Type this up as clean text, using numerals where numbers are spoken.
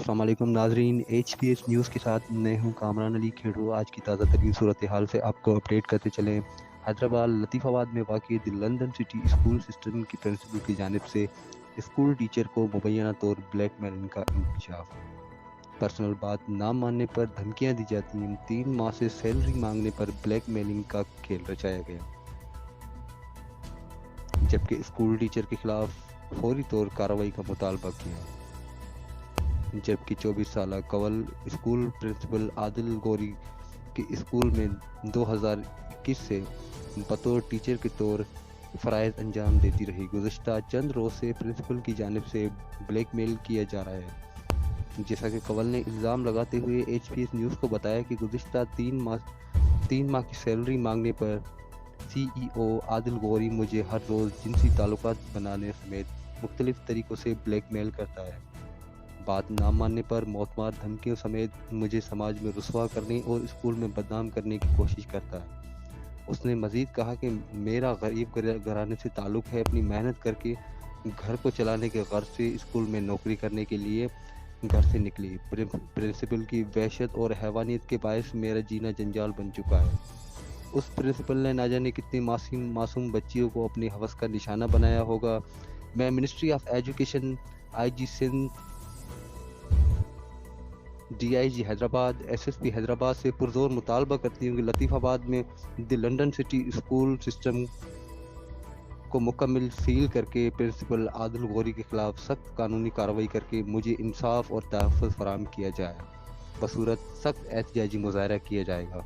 السلام علیکم ناظرین، ایچ پی ایس نیوز کے ساتھ میں ہوں کامران علی کھیڑو۔ آج کی تازہ ترین صورتحال سے آپ کو اپڈیٹ کرتے چلیں۔ حیدرآباد لطیف آباد میں واقع دی لندن سٹی اسکول سسٹم کی پرنسپل کی جانب سے اسکول ٹیچر کو مبینہ طور بلیک میلنگ کا انکشاف۔ پرسنل بات نہ ماننے پر دھمکیاں دی جاتی ہیں۔ 3 ماہ سے سیلری مانگنے پر بلیک میلنگ کا کھیل رچایا گیا، جبکہ اسکول ٹیچر کے خلاف فوری طور کارروائی کا مطالبہ کیا۔ جبکہ 24 سالہ کنول اسکول پرنسپل عادل گوری کے اسکول میں 2021 سے بطور ٹیچر کے طور فرائض انجام دیتی رہی۔ گزشتہ چند روز سے پرنسپل کی جانب سے بلیک میل کیا جا رہا ہے، جیسا کہ کنول نے الزام لگاتے ہوئے ایچ پی ایس نیوز کو بتایا کہ گزشتہ 3 ماہ کی سیلری مانگنے پر سی ای او عادل گوری مجھے ہر روز جنسی تعلقات بنانے سمیت مختلف طریقوں سے بلیک میل کرتا ہے۔ بات نہ ماننے پر معتبر دھمکیوں سمیت مجھے سماج میں رسوا کرنے اور اسکول میں بدنام کرنے کی کوشش کرتا ہے۔ اس نے مزید کہا کہ میرا غریب گھرانے سے تعلق ہے۔ اپنی محنت کر کے گھر کو چلانے کے غرض سے اسکول میں نوکری کرنے کے لیے گھر سے نکلی۔ پرنسپل کی وحشت اور حیوانیت کے باعث میرا جینا جنجال بن چکا ہے۔ اس پرنسپل نے نہ جانے کتنے معصوم بچیوں کو اپنی ہوس کا نشانہ بنایا ہوگا۔ میں ministry of education, I G Sindh, D I G Hyderabad, S S P Hyderabad سے پرزور مطالبہ کرتی ہوں کہ لطیف آباد میں the London city school system کو مکمل سیل کر کے پرنسپل عادل گوری کے خلاف سخت قانونی کارروائی کر کے مجھے انصاف اور تحفظ فراہم کیا جائے، بصورت سخت احتجاجی مظاہرہ کیا جائے گا۔